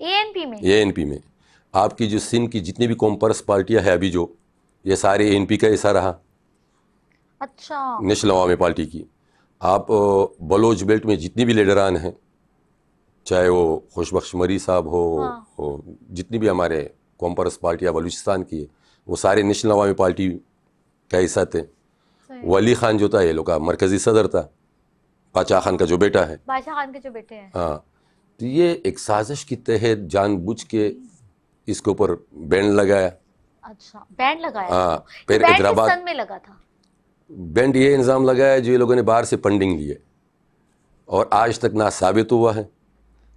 ANP میں ANP میں آپ کی جو سندھ کی جتنی بھی کمپرس پارٹیاں ہیں ابھی جو یہ سارے ANP کا حصہ رہا, اچھا نیشنل عوامی پارٹی کی. آپ بلوچ بیلٹ میں جتنی بھی لیڈران ہیں, چاہے وہ خوش بخش مری صاحب ہو, جتنی بھی ہمارے کمپرس پارٹیاں بلوچستان کی ہے وہ سارے نیشنل عوامی پارٹی کا حصہ تھے. ولی خان جو تھا یہ لوگ کا مرکزی صدر تھا, باچا خان کا جو بیٹا ہے, بادشاہ خان کے جو بیٹے ہیں. ہاں. تو یہ ایک سازش کے تحت جان بوجھ کے اس کے اوپر بینڈ لگایا. اچھا بینڈ لگایا, ہاں, پھر بینڈ حیدرآباد کس سن میں لگا تھا؟ بینڈ یہ نظام لگایا جو یہ لوگوں نے باہر سے فنڈنگ لی ہے, اور آج تک نہ ثابت ہوا ہے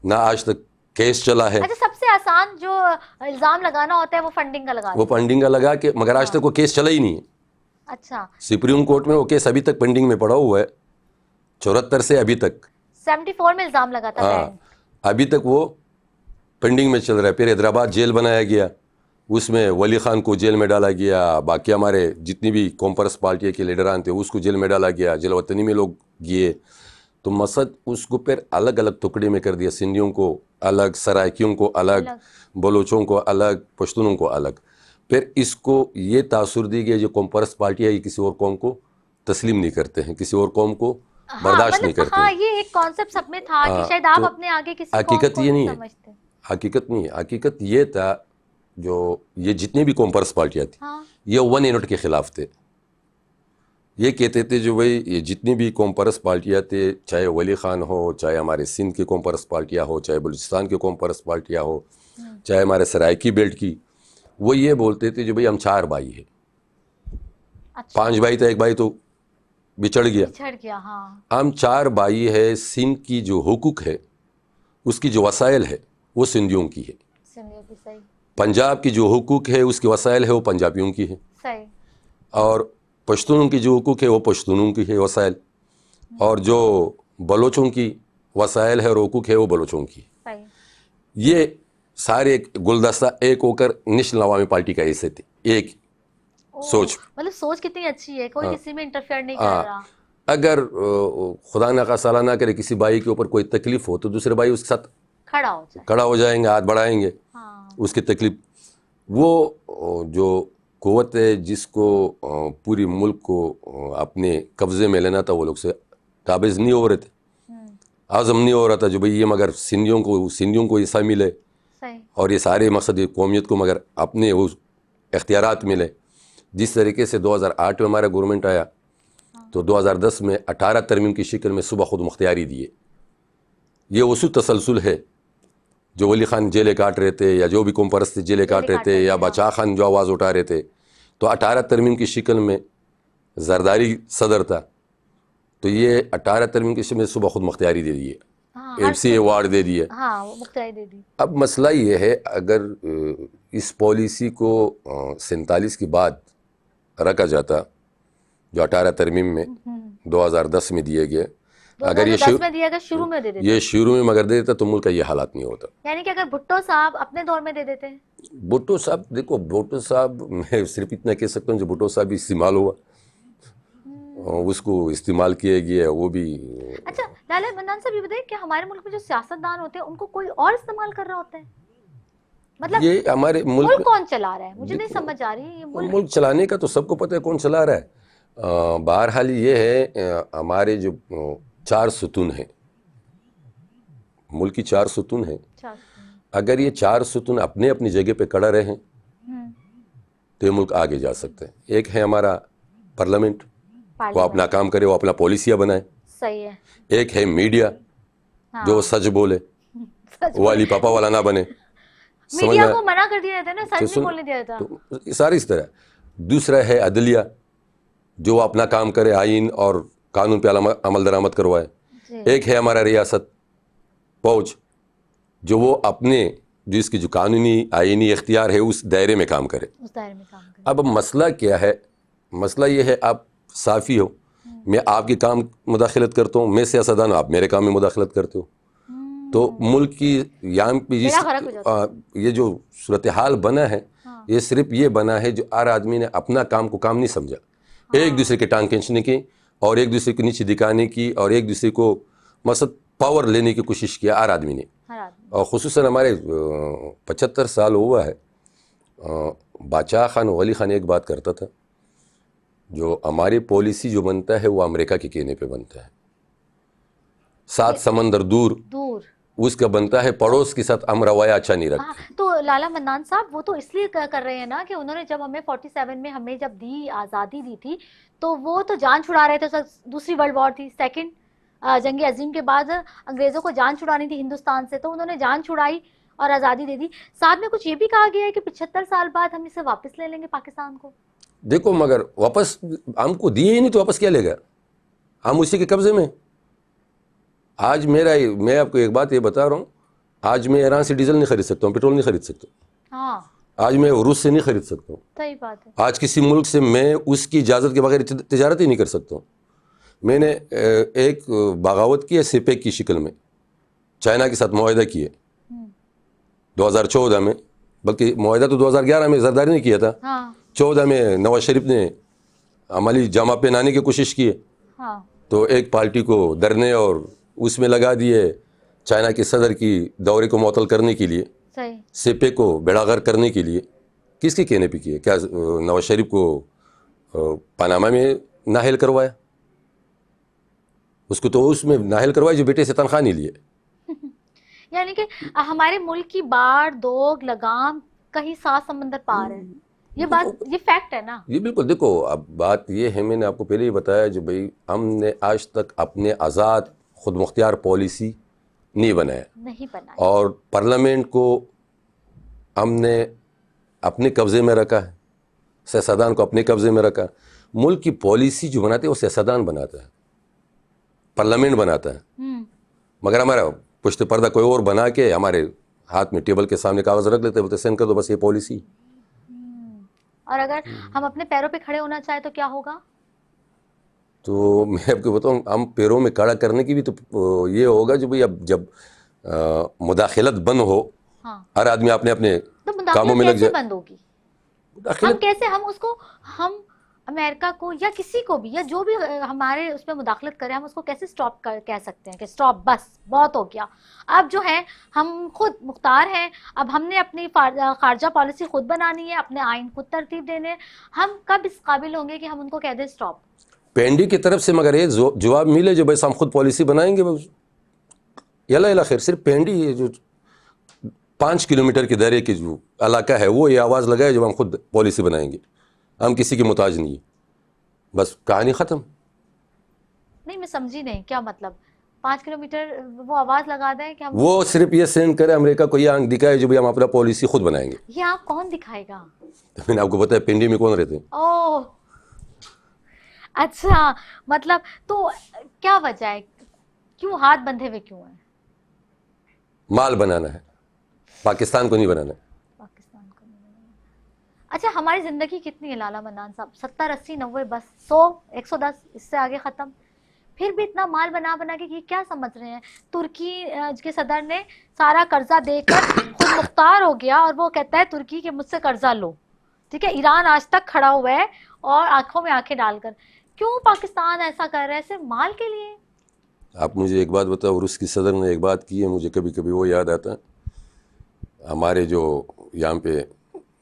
نہ آج تک کیس چلا ہے. اچھا سب سے آسان جو الزام لگانا ہوتا ہے وہ فنڈنگ کا لگا وہ فنڈنگ کا لگا کے, مگر آج تک وہ کیس چلا ہی نہیں ہے. اچھا سپریم کورٹ میں وہ کیس ابھی تک پینڈنگ میں پڑا ہوا ہے, 74 سے ابھی تک. 74 میں الزام لگا تھا ہاں, بینڈ. ابھی تک وہ پینڈنگ میں چل رہا ہے. پھر حیدرآباد جیل بنایا گیا, اس میں ولی خان کو جیل میں ڈالا گیا, باقی ہمارے جتنی بھی کمپرس پارٹی کے لیڈران تھے اس کو جیل میں ڈالا گیا, جیل وطنی میں لوگ گئے. تو مقصد اس کو پھر الگ الگ ٹکڑے میں کر دیا, سندھیوں کو الگ, سرائکیوں کو الگ, بلوچوں کو الگ, پشتونوں کو الگ. پھر اس کو یہ تاثر دی گئی جو کمپرس پارٹیاں یہ کسی اور قوم کو تسلیم نہیں کرتے ہیں, کسی اور قوم کو برداشت نہیں کرتے. ہاں یہ ایک کانسیپٹ سب میں تھا کہ شاید آپ اپنے آگے کسی قوم حقیقت کو یہ نہیں نہیں ہے, سمجھتے. حقیقت نہیں ہے. حقیقت یہ تھا جو یہ جتنی بھی کمپرس پارٹیاں تھیں یہ 1 یونٹ کے خلاف تھے. یہ کہتے تھے جو بھائی یہ جتنی بھی کمپرس پارٹیاں تھے, چاہے ولی خان ہو, چاہے ہمارے سندھ کی کمپرس پارٹیاں ہو, چاہے بلوچستان کی کمپرس پارٹیاں ہو, چاہے ہمارے سرائکی بیلٹ کی, وہ یہ بولتے تھے جو بھائی ہم 4 بھائی ہیں, 5 بھائی تھے, ایک بھائی تو بچھڑ گیا. ہم 4 بھائی ہے, سندھ کی جو حقوق ہے اس کی جو وسائل ہے وہ سندھیوں کی ہے, پنجاب کی جو حقوق ہے اس کے وسائل ہے وہ پنجابیوں کی ہے, اور پشتونوں کی جو حقوق ہے وہ پشتونوں کی ہے وسائل, اور جو بلوچوں کی وسائل ہے اور حقوق ہے وہ بلوچوں کی. یہ سارے گلدستہ ایک ہو کر نیشنل عوامی پارٹی کا حصے تھے. ایک سوچ, مطلب سوچ کتنی اچھی ہے, کوئی کسی میں انٹرفیئر نہیں کر رہا. اگر خدا نہ خواستہ نہ کرے کسی بھائی کے اوپر کوئی تکلیف ہو تو دوسرے بھائی اس کے ساتھ کھڑا ہو جائیں گے, ہاتھ بڑھائیں گے اس کی تکلیف. وہ جو قوت ہے جس کو پوری ملک کو اپنے قبضے میں لینا تھا وہ لوگ سے قابض نہیں ہو رہے تھے, عزم نہیں ہو رہا تھا جو بھئی یہ مگر سندھیوں کو حصہ ملے اور یہ سارے مقصد قومیت کو مگر اپنے اختیارات ملے. جس طریقے سے 2008 میں ہمارا گورنمنٹ آیا تو 2010 میں 18 ترمیم کی شکل میں صوبہ خود مختاری دیے. یہ اسی تسلسل ہے جو ولی خان جیلے کاٹ رہے تھے, یا جو بھی کمپرس تھے جیلے کاٹ رہے تھے, یا باچا خان جو آواز اٹھا رہے تھے. تو 18 ترمیم کی شکل میں زرداری صدر تھا, تو یہ 18 ترمیم کی شکل میں صوبہ خود مختاری دے دیے, MC ایوارڈ دے دیے. اب مسئلہ یہ ہے اگر اس پالیسی کو 47 کے بعد رکھا جاتا جو 18 ترمیم میں 2010 میں دیے گئے, اگر یہ شروع میں مگر دے دیتا تو ملک کا یہ حالات نہیں ہوتا. یعنی کہ اگر بھٹو صاحب اپنے دور میں دے دیتے ہیں. بھٹو صاحب دیکھو, بھٹو صاحب میں صرف اتنا کہہ سکتا ہوں جو بھٹو صاحب استعمال ہوا, اس کو استعمال کیا گیا وہ بھی. اچھا لالہ منان صاحب یہ بتائیں کہ ہمارے ملک میں جو سیاستدان ہوتے ہیں ان کو کوئی اور استعمال کر رہا ہوتا ہے, مطلب یہ ہمارے ملک کون چلا رہا ہے؟ مجھے نہیں سمجھ آ رہی. ملک چلانے کا تو سب کو پتہ ہے کون چلا رہا ہے. بہرحال یہ ہے ہمارے جو 4 ستون ہیں, ملک کی 4 ستون ہیں, اگر یہ 4 ستون اپنے اپنی جگہ پہ کھڑا رہے تو یہ ملک آگے جا سکتے ہیں. ایک ہے ہمارا پارلیمنٹ, وہ اپنا کام کرے, وہ اپنا پالیسیاں بنائے. صحیح ہے. ایک ہے میڈیا جو سچ بولے, وہ علی پاپا والا نہ بنے. میڈیا کو منع کر دیا تھا نا, سچ نہیں بولنے دیا تھا. ساری اس طرح. دوسرا ہے عدلیہ جو اپنا کام کرے, آئین اور قانون پہ عمل درآمد کروائے. ایک ہے ہمارا ریاست فوج جو وہ اپنے جو اس کی جو قانونی آئینی اختیار ہے اس دائرے میں کام کرے. اب مسئلہ کیا ہے؟ مسئلہ یہ ہے آپ صافی ہو, میں آپ کے کام مداخلت کرتا ہوں, میں سیاستدان, آپ میرے کام میں مداخلت کرتے ہو, تو ملک کی یہاں پہ یہ جو صورتحال بنا ہے یہ صرف یہ بنا ہے جو ہر آدمی نے اپنا کام کو کام نہیں سمجھا, ایک دوسرے کے ٹانگ کھینچنے کی اور ایک دوسرے کو نیچے دکھانے کی اور ایک دوسرے کو مقصد پاور لینے کی کوشش کیا ہر آدمی نے. ہر آدمی. اور خصوصاً ہمارے 75 سال ہوا ہے. بادشاہ خان ولی خان ایک بات کرتا تھا, جو ہماری پالیسی جو بنتا ہے وہ امریکہ کے کہنے پہ بنتا ہے, 7 سمندر دور دور اس کا بنتا ہے, پڑوس کے ساتھ ہم روایہ اچھا نہیں رکھتے. تو لالا منان صاحب وہ تو اس لیے کر رہے ہیں نا کہ انہوں نے جب ہمیں 47 میں ہمیں جب دی آزادی دی تھی تو وہ تو جان چھڑا رہے تھے. دوسری ورلڈ وار تھی, سیکنڈ جنگ عظیم کے بعد انگریزوں کو جان چھڑانی تھی ہندوستان سے, تو انہوں نے جان چھڑائی اور آزادی دے دی. ساتھ میں کچھ یہ بھی کہا گیا ہے کہ 75 سال بعد ہم اسے واپس لے لیں گے پاکستان کو. دیکھو مگر واپس ہم کو دیے ہی نہیں تو واپس کیا لے گا, ہم اسی کے قبضے میں. آج میں آپ کو ایک بات یہ بتا رہا ہوں, آج میں ایران سے ڈیزل نہیں خرید سکتا ہوں, پیٹرول نہیں خرید سکتا ہوں. ہاں آج میں روس سے نہیں خرید سکتا ہوں. صحیح بات ہے. آج کسی ملک سے میں اس کی اجازت کے بغیر تجارت ہی نہیں کر سکتا ہوں. میں نے ایک بغاوت کی ہے سپیک کی شکل میں, چائنا کے ساتھ معاہدہ کیے 2014 میں, بلکہ معاہدہ تو 2011 میں زرداری نے کیا تھا. 14 میں نواز شریف نے عملی جامہ پہنانے کی کوشش کی ہے, تو ایک پارٹی کو ڈرنے اور اس میں لگا دیے چائنا کے صدر کی دورے کو معطل کرنے کے لیے, سپے کو بیڑاغر کرنے کے لیے. کس کے کہنے پہ کیے؟ کیا نواز شریف کو پاناما میں نااہل کروایا؟ اس کو تو اس میں نااہل کروایا جو بیٹے سے تنخواہ نہیں لیے. یعنی کہ ہمارے ملک کی باڑ دوگ لگام کہیں 7 سمندر پار ہے. یہ بات, یہ فیکٹ ہے نا. یہ بالکل. دیکھو اب بات یہ ہے, میں نے آپ کو پہلے ہی بتایا جو بھائی ہم نے آج تک اپنے آزاد خود مختار پالیسی نہیں بنایا, اور پارلیمنٹ کو ہم نے اپنے قبضے میں رکھا ہے, سیاستدان کو اپنے قبضے میں رکھا. ملک کی پالیسی جو بناتے ہیں وہ سیاستدان بناتا ہے, پارلیمنٹ بناتا ہے, مگر ہمارا پشت پردہ کوئی اور بنا کے ہمارے ہاتھ میں ٹیبل کے سامنے کاغذ رکھ لیتے, بولتے سینڈ کر دو بس یہ پالیسی. اور اگر ہم اپنے پیروں پہ کھڑے ہونا چاہیں تو کیا ہوگا؟ تو میں آپ کو بتاؤں, ہم پیروں میں کھڑا کرنے کی بھی تو یہ ہوگا جو بھائی اب جب مداخلت بند ہو, ہر آدمی اپنے اپنے کاموں میں لگ جائے. بند ہوگی ہم کیسے, ہم اس کو, ہم امریکہ کو یا کسی کو بھی یا جو بھی ہمارے اس میں مداخلت کرے, ہم اس کو کیسے سٹاپ کہہ سکتے ہیں کہ سٹاپ بس بہت ہو گیا, اب جو ہے ہم خود مختار ہیں, اب ہم نے اپنی خارجہ پالیسی خود بنانی ہے, اپنے آئین خود ترتیب دینے, ہم کب اس قابل ہوں گے کہ ہم ان کو کہہ دیں سٹاپ؟ پینڈی کی طرف سے مگر یہ جواب ملے جو بس ہم خود پالیسی بنائیں گے, یلا خیر. صرف پینڈی جو 5 کلومیٹر کے دائرے کے جو علاقہ ہے وہ یہ آواز لگائے جب ہم خود پالیسی بنائیں گے, ہم کسی کی محتاج نہیں, بس کہانی ختم. نہیں میں سمجھی نہیں کیا مطلب 5 کلومیٹر وہ آواز لگا دیں کہ ہم, وہ صرف یہ سینڈ کرے امریکہ کو, یہ آنکھ دکھائے جو بھی ہم اپنا پالیسی خود بنائیں گے. یہ آپ کون دکھائے گا؟ میں نے آپ کو بتایا پنڈی میں کون رہتے ہیں. اوہ اچھا, مطلب تو کیا وجہ ہے, کیوں ہاتھ بندھے ہوئے کیوں ہیں؟ مال بنانا ہے, پاکستان کو نہیں بنانا ہے. پاکستان کو نہیں بنانا. اچھا ہماری زندگی کتنی ہے لالا منان صاحب؟ 70 80 90 بس 100 110, اس سے آگے ختم. پھر بھی اتنا مال بنا کے یہ کیا سمجھ رہے ہیں؟ ترکی کے صدر نے سارا قرضہ دے کر خود مختار ہو گیا, اور وہ کہتا ہے ترکی کہ مجھ سے قرضہ لو, ٹھیک ہے. ایران آج تک کھڑا ہوا ہے اور آنکھوں میں آنکھیں ڈال کر. کیوں پاکستان ایسا کر رہا ہے؟ صرف مال کے لیے؟ آپ مجھے ایک بات بتاؤ, روس کی صدر نے ایک بات کی ہے, مجھے کبھی کبھی وہ یاد آتا ہے. ہمارے جو یہاں پہ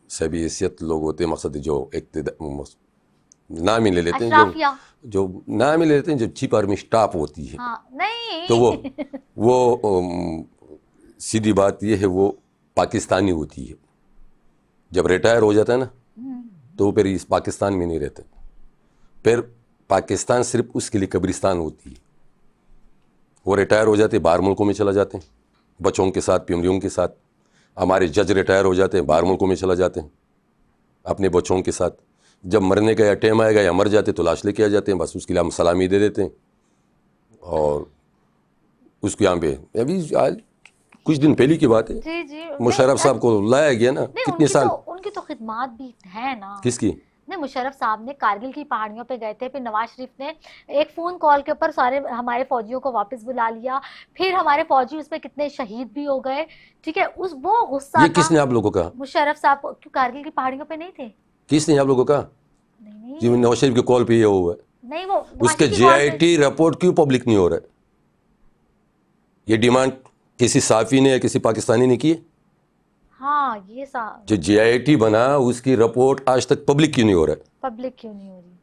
سبھی حیثیت لوگ ہوتے ہیں, مقصد جو نام ہی لے لیتے ہیں, جو نام ہی لے لیتے ہیں, جو چیف آرمی اسٹاف ہوتی ہے, نہیں تو وہ سیدھی بات یہ ہے وہ پاکستانی ہوتی ہے. جب ریٹائر ہو جاتا ہے نا تو وہ پھر اس پاکستان میں نہیں رہتے, پھر پاکستان صرف اس کے لیے قبرستان ہوتی ہے. وہ ریٹائر ہو جاتے باہر ملکوں میں چلا جاتے ہیں بچوں کے ساتھ, فیملیوں کے ساتھ. ہمارے جج ریٹائر ہو جاتے ہیں باہر ملکوں میں چلا جاتے ہیں اپنے بچوں کے ساتھ. جب مرنے کا یا ٹائم آئے گا یا مر جاتے تو لاش لے کے آ جاتے ہیں, بس اس کے لیے ہم سلامی دے دیتے ہیں. اور اس کو یہاں پہ ابھی کچھ دن پہلے کی بات ہے, مشرف صاحب کو لایا گیا نا, کتنے سال. ان کی تو خدمات بھی ہے نا. کس کی؟ نہیں, مشرف صاحب نے کارگل کی پہاڑیوں پہ گئے تھے, پھر نواز شریف نے ایک فون کال کے اوپر سارے ہمارے فوجیوں کو واپس بلا لیا, پھر ہمارے فوجی اس میں کتنے شہید بھی ہو گئے, ٹھیک ہے. اس وہ غصہ یہ کس نے آپ لوگوں کو کہا؟ مشرف صاحب کیوں کارگل کی پہاڑیوں پہ نہیں تھے؟ کس نے آپ لوگوں کو کہا؟ جی نواز شریف کے کال پہ یہ ہوا ہے. نہیں, وہ اس کے جے آئی ٹی رپورٹ کیوں پبلک نہیں ہو رہا ہے؟ یہ ڈیمانڈ کسی صحافی نے یا کسی پاکستانی نے کی ہے؟ ہاں یہ جو جی آئی ٹی بنا اس کی رپورٹ آج تک پبلک کیوں نہیں ہو رہا ہے؟ پبلک کیوں نہیں ہو رہی؟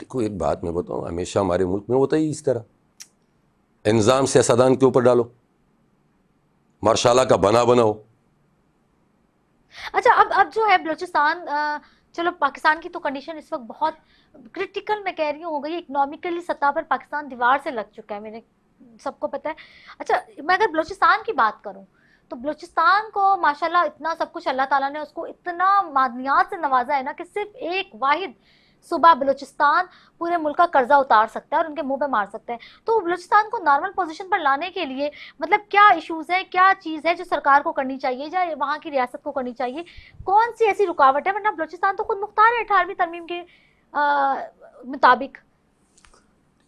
دیکھو ایک بات میں بتاؤں، ہمیشہ ہمارے ملک میں ہوتا ہی اس طرح، انظام سیاستدان کے اوپر ڈالو، مارشالہ کا بناؤ۔ اچھا اب جو ہے بلوچستان، چلو پاکستان کی تو کنڈیشن اس وقت بہت کرٹیکل میں کہہ رہی ہوں ہو گئی، اکنامکلی سطح پر پاکستان دیوار سے لگ چکا ہے، میرے سب کو پتہ ہے۔ اچھا میں اگر بلوچستان کی بات کروں تو بلوچستان کو ماشاءاللہ اتنا سب کچھ اللہ تعالیٰ نے اس کو اتنا معدنیات سے نوازا ہے نا کہ صرف ایک واحد صوبہ بلوچستان پورے ملک کا قرضہ اتار سکتا ہے اور ان کے منہ پہ مار سکتا ہے۔ تو بلوچستان کو نارمل پوزیشن پر لانے کے لیے مطلب کیا ایشوز ہیں، کیا چیز ہے جو سرکار کو کرنی چاہیے یا وہاں کی ریاست کو کرنی چاہیے؟ کون سی ایسی رکاوٹ ہے؟ ورنہ بلوچستان تو خود مختار ہے 18ویں ترمیم کے مطابق۔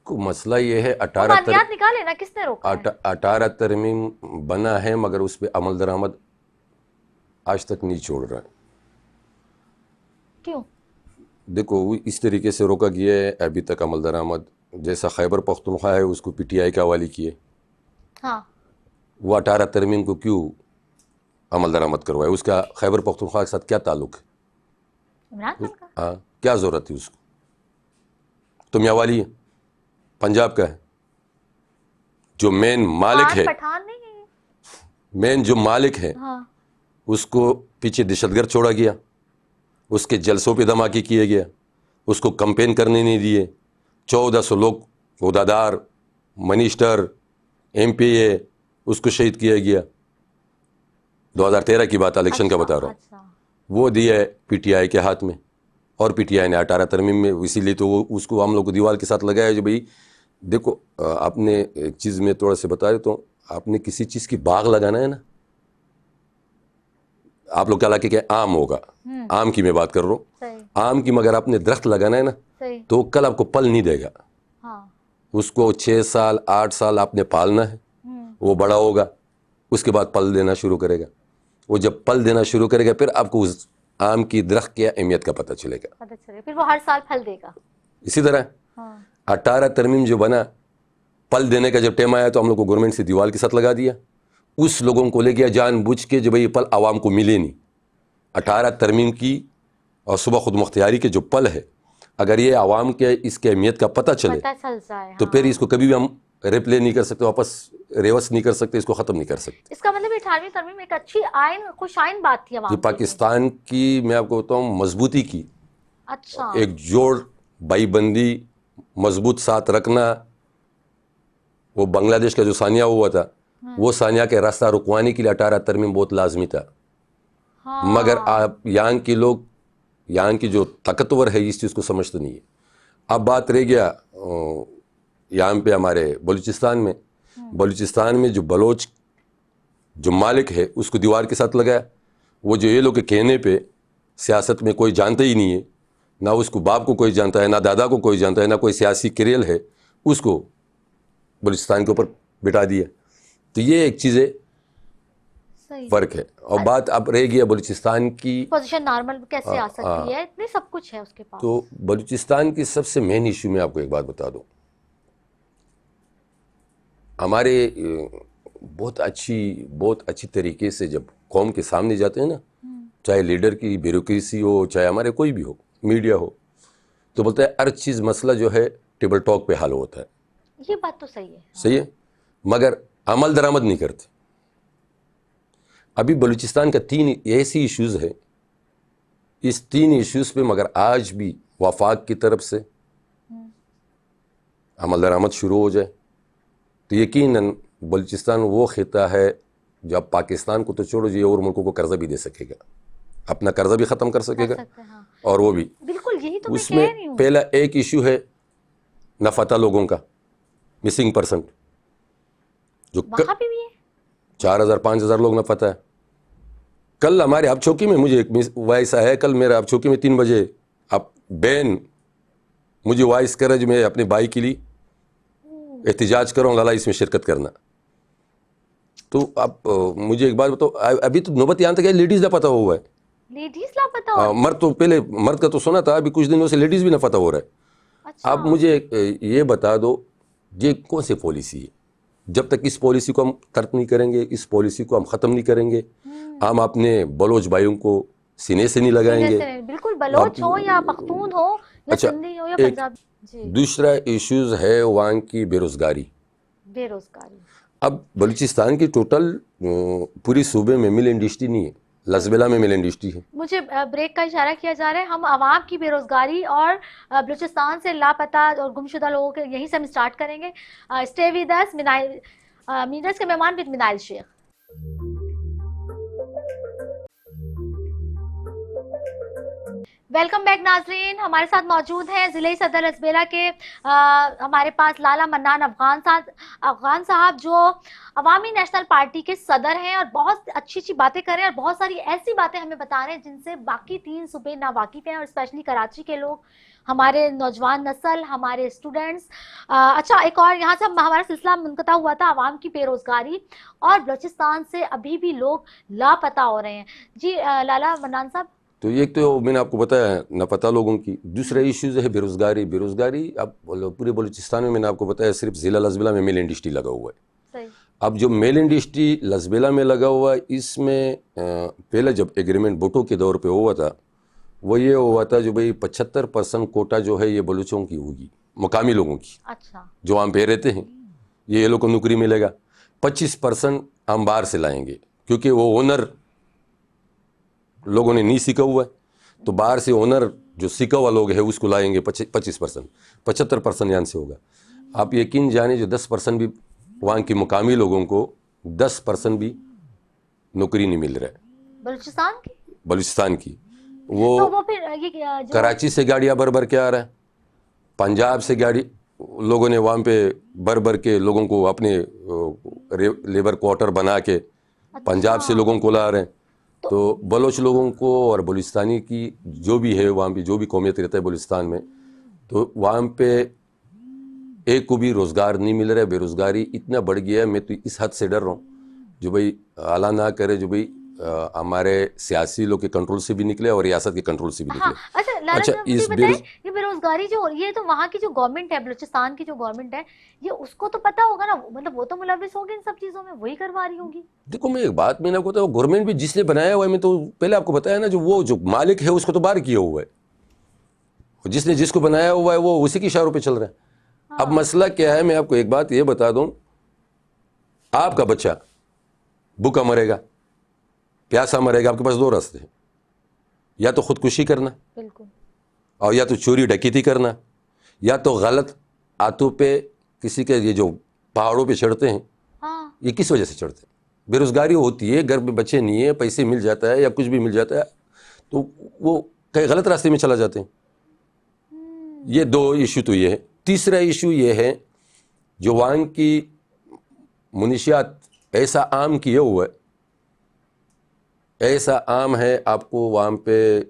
مسئلہ یہ ہے مادیات نکالے نا، کس نے روکا ہے؟ 18 ترمیم بنا ہے مگر اس پہ عمل درآمد آج تک نہیں چھوڑ رہا ہے۔ کیوں؟ دیکھو اس طریقے سے روکا گیا ہے ابھی تک عمل درآمد، جیسا خیبر پختونخوا ہے اس کو پی ٹی آئی کے حوالے کیے، ہاں وہ 18 ترمیم کو کیوں عمل درآمد کروائے؟ اس کا خیبر پختونخوا کے ساتھ کیا تعلق ہے؟ عمران خان کا ہاں کیا ضرورت تھی اس کو؟ تو میاوالی ہے، پنجاب کا ہے، جو مین مالک ہے، پٹھان نہیں ہے، مین جو مالک ہے ہاں اس کو پیچھے دہشت گرد چھوڑا گیا، اس کے جلسوں پہ دھماکے کیے گیا، اس کو کمپین کرنے نہیں دیے، 1400 لوگ عہدیدار، منسٹر، ایم پی اے اس کو شہید کیا گیا۔ 2013 کی بات الیکشن کا بتا رہا ہوں، اچھا وہ دیا ہے پی ٹی آئی کے ہاتھ میں، اور پی ٹی آئی نے 18 ترمیم میں، اسی لیے تو وہ اس کو ہم لوگ کو دیوار کے ساتھ لگایا جو بھائی دیکھو آپ نے ایک چیز میں تھوڑا سے بتا رہے تو آپ نے کسی چیز کی باغ لگانا ہے نا، آپ لوگ کے علاقے کے آم ہوگا، آم کی میں بات کر رہا ہوں، صحیح آم کی مگر آپ نے درخت لگانا ہے نا صحیح، تو کل آپ کو پل نہیں دے گا، ہاں اس کو 6 سال 8 سال آپ نے پالنا ہے، وہ بڑا ہوگا، اس کے بعد پل دینا شروع کرے گا، وہ جب پل دینا شروع کرے گا پھر آپ کو اس آم کی درخت کی اہمیت کا پتہ چلے گا۔ پتہ چلے پھر وہ ہر سال پھل دے گا۔ اسی طرح ہاں 18 ترمیم جو بنا، پل دینے کا جب ٹائم آیا تو ہم لوگ کو گورنمنٹ سے دیوال کے ساتھ لگا دیا، اس لوگوں کو لے گیا جان بوجھ کے جو بھائی یہ پل عوام کو ملے نہیں۔ 18 ترمیم کی اور صوبہ خود مختاری کے جو پل ہے، اگر یہ عوام کے اس کی اہمیت کا پتہ چلے پتہ چل جائے تو پھر اس کو کبھی بھی ہم ریپلے نہیں کر سکتے، واپس ریورس نہیں کر سکتے، اس کو ختم نہیں کر سکتے۔ اس کا مطلب 18ویں ترمیم ایک اچھی آئین، خوش آئین بات تھی عوام یہ کے لیے۔ پاکستان کی میں آپ کو بتاؤں مضبوطی کی، اچھا ایک جوڑ، بائی بندی، مضبوط ساتھ رکھنا، وہ بنگلہ دیش کا جو سانیہ ہوا تھا وہ سانیہ کے راستہ رکوانے کے لیے 18 ترمیم بہت لازمی تھا، مگر آپ یہاں کے لوگ، یہاں کی جو طاقتور ہے اس چیز کو سمجھتے نہیں ہے۔ اب بات رہ گیا یہاں پہ ہمارے بلوچستان میں جو بلوچ جو مالک ہے اس کو دیوار کے ساتھ لگایا، وہ جو یہ لوگ کے کہنے پہ سیاست میں کوئی جانتا ہی نہیں ہے، نہ اس کو باپ کو کوئی جانتا ہے، نہ دادا کو کوئی جانتا ہے، نہ کوئی سیاسی کریل ہے، اس کو بلوچستان کے اوپر بٹھا دیا۔ تو یہ ایک چیز فرق ہے۔ اور بات اب رہ گیا بلوچستان کی پوزیشن نارمل کیسے آ سکتی ہے، اتنے سب کچھ ہے اس کے پاس۔ تو بلوچستان کی سب سے مین ایشو میں آپ کو ایک بات بتا دوں، ہمارے بہت اچھی طریقے سے جب قوم کے سامنے جاتے ہیں نا، چاہے لیڈر کی بیوروکریسی ہو، چاہے ہمارے کوئی بھی ہو، میڈیا ہو، تو بولتا ہے ہر چیز مسئلہ جو ہے ٹیبل ٹاک پہ حل ہوتا ہے۔ یہ بات تو صحیح ہے، صحیح ہے، مگر عمل درآمد نہیں کرتے۔ ابھی بلوچستان کا 3 ایسی ایشوز ہے، اس 3 ایشوز پہ مگر آج بھی وفاق کی طرف سے عمل درآمد شروع ہو جائے تو یقیناً بلوچستان وہ خطہ ہے جو اب پاکستان کو تو چھوڑو جی اور ملکوں کو قرضہ بھی دے سکے گا، اپنا قرضہ بھی ختم کر سکے گا، اور وہ بھی بالکل یہی تو اس میں میں کہہ رہی ہوں۔ پہلا ایک ایشو ہے ناپتہ لوگوں کا، مسنگ پرسن، جو وہاں بھی ہے 4000 5000 لوگ ناپتہ ہے۔ کل ہمارے اب چوکی میں مجھے ایک وائس آیا ہے، کل میرا اب چوکی میں 3 بجے اب بین مجھے وائس کر رہا ہے جو میں اپنے بھائی کے لیے احتجاج کروں، لالا اس میں شرکت کرنا۔ تو اب مجھے ایک بات بتاؤ، ابھی تو نوبت یہاں تک ہے لیڈیز نہ پتہ ہوا ہے، لیڈیز لاپتہ ہو، مرد تو پہلے مرد کا تو سنا تھا، ابھی کچھ دنوں سے لیڈیز بھی نہ پتہ ہو رہا ہے۔ اچھا اب مجھے یہ بتا دو یہ کون سی پالیسی ہے جب تک اس پالیسی کو ہم ترک نہیں کریں گے, اس پالیسی کو ہم ختم نہیں کریں گے, ہم اپنے بلوچ بھائیوں کو سینے سے نہیں لگائیں گے. بالکل, بلوچ ہو یا پختون ہو یا اچھا, سندھی ہو یا ایک پنجاب. جی, دوسرا ایشوز ہے وہاں کی بے روزگاری. بے روزگاری. اب بلوچستان کی ٹوٹل پوری صوبے میں مل انڈسٹری نہیں ہے, لسبیلا میں مل انڈسٹری ہے. مجھے بریک کا اشارہ کیا جا رہا ہے. ہم عوام کی بے روزگاری اور بلوچستان سے لاپتہ اور گمشدہ لوگوں کے یہیں سے ہم اسٹارٹ کریں گے. Stay with us. مینرز کے مہمان ود منائل شیخ. ویلکم بیک ناظرین. ہمارے ساتھ موجود ہیں ضلعی صدر لسبیلا کے ہمارے پاس لالا منان افغان صاحب, جو عوامی نیشنل پارٹی کے صدر ہیں اور بہت اچھی اچھی باتیں کر رہے ہیں اور بہت ساری ایسی باتیں ہمیں بتا رہے ہیں جن سے باقی 3 صوبے ناواقف ہیں, اور اسپیشلی کراچی کے لوگ, ہمارے نوجوان نسل, ہمارے اسٹوڈنٹس. اچھا, ایک اور یہاں سے ہمارا سلسلہ منقطع ہوا تھا عوام کی بے روزگاری, اور بلوچستان سے ابھی بھی لوگ لاپتہ ہو رہے ہیں. جی لالا منان صاحب. تو ایک تو میں نے آپ کو بتایا نہ پتہ لوگوں کی. دوسرا ایشوز ہے بے روزگاری. بے روزگاری اب پورے بلوچستان میں نے آپ کو بتایا صرف ضلع لسبیلا میں مل انڈسٹری لگا ہوا ہے. صحیح. اب جو میل انڈسٹری لسبیلا میں لگا ہوا ہے, اس میں پہلے جب ایگریمنٹ بھٹو کے دور پہ ہوا تھا, وہ یہ ہوا تھا جو بھئی 75% کوٹا جو ہے یہ بلوچوں کی ہوگی, مقامی لوگوں کی. اچھا. جو وہاں پہ رہتے ہیں یہ لوگ کو نوکری ملے گا. 25% ہم باہر سے لائیں گے, کیونکہ وہ اونر لوگوں نے نہیں سیکھا ہوا ہے, تو باہر سے اونر جو سیکھا ہوا لوگ ہے اس کو لائیں گے. 25%. 75% یہاں سے ہوگا. آپ یقین جانیں جو 10% بھی وہاں کی مقامی لوگوں کو 10% بھی نوکری نہیں مل رہا ہے بلوچستان کی. وہ پھر کراچی سے گاڑیاں بھر کے آ رہا ہے, پنجاب سے گاڑی لوگوں نے وہاں پہ بھر کے لوگوں کو اپنے لیبر کوارٹر بنا کے پنجاب سے لوگوں کو لا رہے ہیں. تو بلوچ لوگوں کو اور بلوچستانی کی جو بھی ہے وہاں پہ جو بھی قومیت رہتا ہے بلوچستان میں, تو وہاں پہ ایک کو بھی روزگار نہیں مل رہا ہے. بے روزگاری اتنا بڑھ گیا ہے, میں تو اس حد سے ڈر رہا ہوں جو بھئی اعلیٰ نہ کرے, جو بھئی ہمارے سیاسی لوگ کے کنٹرول سے بھی نکلے اور ریاست کے کنٹرول سے بھی نکلے. اچھا لالا صاحب مجھے بتائیں, یہ بے روزگاری جو یہ تو وہاں کی جو گورنمنٹ ہے, بلوچستان کی جو گورنمنٹ ہے, یہ اس کو تو پتا ہوگا نا, مطلب وہ تو ملوث ہوگی ان سب چیزوں میں, وہی کروا رہی ہوگی. دیکھو میں ایک بات میں نے کو گورنمنٹ بھی جس نے بنایا ہوا ہے, میں تو پہلے آپ کو بتایا نا, جو مالک ہے اس کو تو باہر کیا ہوا ہے, جس نے جس کو بنایا ہوا ہے وہ اسی کے اشاروں پہ چل رہا ہے. اب مسئلہ کیا ہے, میں آپ کو ایک بات یہ بتا دوں, آپ کا بچہ بھوکا مرے گا, پیاسا مرے گا, آپ کے پاس 2 راستے ہیں, یا تو خودکشی کرنا, بالکل, اور یا تو چوری ڈکیتی کرنا, یا تو غلط آتوں پہ کسی کے یہ جو پہاڑوں پہ چڑھتے ہیں, یہ کس وجہ سے چڑھتے ہیں؟ بے روزگاری ہوتی ہے, گھر میں بچے نہیں ہیں, پیسے مل جاتا ہے یا کچھ بھی مل جاتا ہے, تو وہ کئی غلط راستے میں چلا جاتے ہیں. یہ 2 ایشو تو یہ ہے. تیسرا ایشو یہ ہے جو وہاں کی منشیات ایسا عام کیا ہوا ہے, ایسا عام ہے, آپ کو وہاں پہ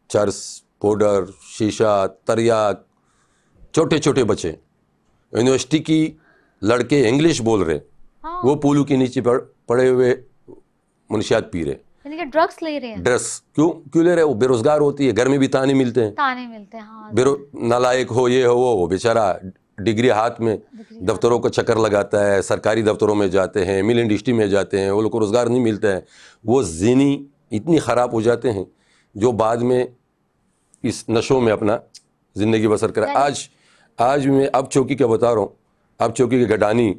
چرس, پاؤڈر, شیشہ, تریاک, چھوٹے چھوٹے بچے یونیورسٹی کی لڑکے انگلش بول رہے, وہ پولو کے نیچے پڑے ہوئے منشیات پی رہے, یعنی کہ ڈرگس لے رہے ہیں. ڈرگس کیوں لے رہے؟ وہ بے روزگار ہوتی ہے, گھر میں بھی تانے ملتے ہیں, ہاں, نالائق ہو, یہ ہو, وہ بیچارہ ڈگری ہاتھ میں دفتروں کا چکر لگاتا ہے, سرکاری دفتروں میں جاتے ہیں, مل انڈسٹری میں جاتے ہیں, وہ لوگ کو روزگار نہیں ملتا ہے, وہ ذہنی اتنی خراب ہو جاتے ہیں جو بعد میں اس نشوں میں اپنا زندگی بسر کرے. آج میں اب چوکی کا بتا رہا ہوں, اب چوکی کے گڈانی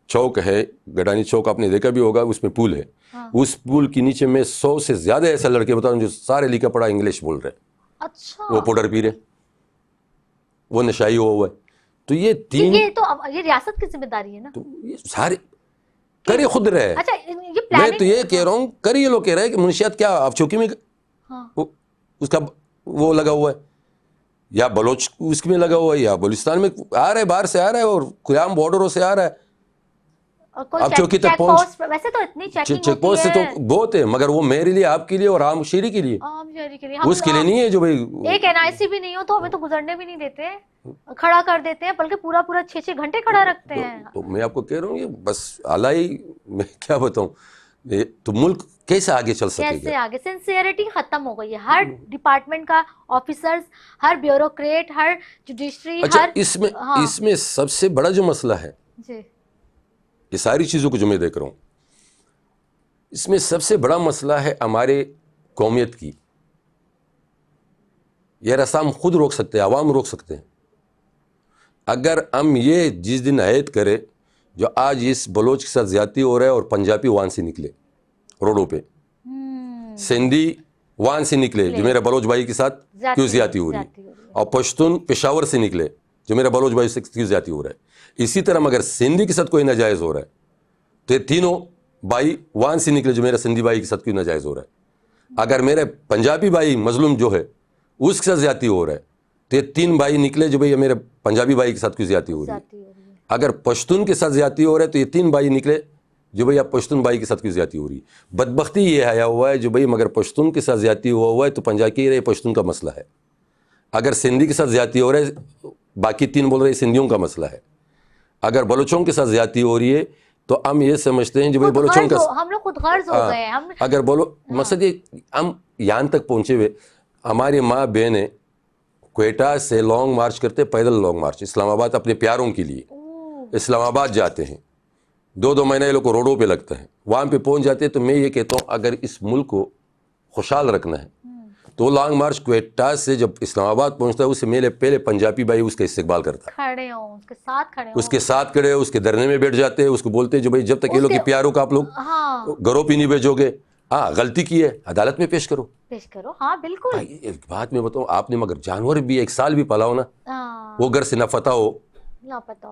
چوک ہے, گڈانی چوک آپ نے دیکھا بھی ہوگا, اس میں پول ہے, اس پول کے نیچے میں 100 سے زیادہ ایسے لڑکے بتا رہا ہوں جو سارے لکھا پڑھا انگلش بول رہے, وہ پاؤڈر پی رہے, وہ نشائی ہوا ہے. تو یہ یہ ریاست کی ذمہ داری ہے نا, تو یہ سارے کرے خود رہے. میں تو یہ کہہ رہا ہوں, کریے لوگ کہہ رہے ہیں کہ منشیات کیا آپ چوکی میں اس کا وہ لگا ہوا ہے, یا بلوچ اس میں لگا ہوا ہے, یا بلوچستان میں آ رہا ہے, باہر سے آ رہا ہے, اور قیام بارڈروں سے آ رہا ہے. اب چوکی تک پہنچ, ویسے تو اتنی چیک پوسٹ سے تو بہت ہے, مگر وہ میرے لیے, آپ کے لیے اور عام شہری کے لیے, اس کے لیے نہیں ہے. جو بھائی ایک NIC بھی نہیں ہو تو ہمیں تو گزرنے بھی نہیں دیتے, کھڑا کر دیتے ہیں, بلکہ پورا 6 گھنٹے کھڑا رکھتے ہیں. تو میں آپ کو کہہ رہا ہوں, یہ بس اعلی, میں کیا بتاؤں, تو ملک کیسے آگے چل سکے گا؟ کیسے آگے؟ سنسیئرٹی ختم ہو گئی ہے ہر ڈپارٹمنٹ کا, آفیسرز, ہر بیوروکریٹ, ہر جوڈیشری. اچھا, اس میں سب سے بڑا جو مسئلہ ہے, یہ ساری چیزوں کو جو میں دیکھ رہا ہوں، اس میں سب سے بڑا مسئلہ ہے ہمارے قومیت کی. یہ رسا ہم خود روک سکتے ہیں، عوام روک سکتے ہیں. اگر ہم یہ جس دن عائد کرے جو آج اس بلوچ کے ساتھ زیادتی ہو رہا ہے اور پنجابی وہاں سے نکلے روڈوں پہ، سندھی وہاں سے نکلے جو میرے بلوچ بھائی کے ساتھ کیوں زیادتی ہو رہی ہے، اور پشتون پشاور سے نکلے جو میرے بلوچ بھائی سے کیوں زیادتی ہو رہا ہے. اسی طرح اگر سندھی کے ساتھ کوئی ناجائز ہو رہا ہے تو یہ تینوں بھائی وہاں سے نکلے جو میرے سندھی بھائی کے ساتھ کیوں ناجائز ہو رہا ہے. اگر میرے پنجابی بھائی مظلوم جو ہے اس کے ساتھ زیادتی ہو رہا ہے تو یہ تین بھائی نکلے جو بھائی میرے پنجابی بھائی کے ساتھ کیوں زیادتی ہو رہی ہے. اگر پشتون کے ساتھ زیادتی ہو رہا ہے تو یہ تین بھائی نکلے جو بھئی اب پشتون بھائی کے ساتھ کیوں زیادتی ہو رہی ہے. بدبختی یہ آیا ہوا ہے جو بھئی مگر پشتون کے ساتھ زیادتی ہوا ہے تو پنجابی رہے پشتون کا مسئلہ ہے. اگر سندھی کے ساتھ زیادتی ہو رہا ہے باقی تین بول رہے سندھیوں کا مسئلہ ہے. اگر بلوچوں کے ساتھ زیادتی ہو رہی ہے تو ہم یہ سمجھتے ہیں جو بھئی بلوچوں کا، ہم لوگ خود غرض ہو گئے ہیں. اگر بولو مقصد یہ ہم یہاں تک پہنچے ہوئے، ہماری ماں بہنیں کوئٹہ سے لانگ مارچ کرتے، پیدل لانگ مارچ اسلام آباد اپنے پیاروں کے لیے اسلام آباد جاتے ہیں. 2 مہینے یہ لوگ کو روڈوں پہ لگتا ہے، وہاں پہ پہنچ جاتے ہیں. تو میں یہ کہتا ہوں اگر اس ملک کو خوشحال رکھنا ہے تو لانگ مارچ کوئٹہ سے جب اسلام آباد پہنچتا ہے اس سے پہلے پنجابی بھائی اس کا استقبال کرتا ہے، کھڑے ہوں اس کے ساتھ، کھڑے ہوں اس کے ساتھ کھڑے، اس کے دھرنے میں بیٹھ جاتے ہیں، اس کو بولتے ہیں جو بھائی جب تک یہ لوگ کے پیاروں کو آپ لوگ گھروں پہ نہیں بھیجو گے، ہاں غلطی کی ہے عدالت میں پیش کرو. ہاں بالکل. ایک بات میں بتاؤں، آپ نے مگر جانور بھی 1 سال بھی پالا ہو نا، وہ گھر سے نہ فتح ہو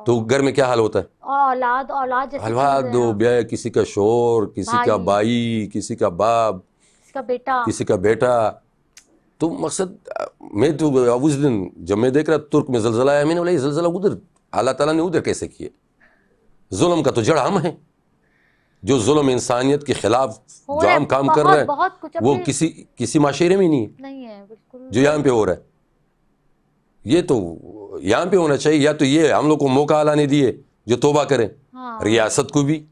تو گھر میں کیا حال ہوتا ہے. اولاد اولاد دو بیا، کسی کا شور، کسی کا بھائی، کسی کا باپ، کسی کا بیٹا. تو مقصد میں تو اس دن جب میں دیکھ رہا ترک میں زلزلہ آیا، میں نے بولا یہ زلزلہ ادھر اللہ تعالیٰ نے ادھر کیسے کیے. ظلم کا تو جڑ ہم ہیں، جو ظلم انسانیت کے خلاف جو ہم کام کر رہے ہیں وہ کسی معاشرے میں نہیں ہے جو یہاں پہ ہو رہا ہے. یہ تو یہاں پہ ہونا چاہیے. یا تو یہ ہم لوگ کو موقع اللہ نے دیے جو توبہ کریں، ریاست کو بھی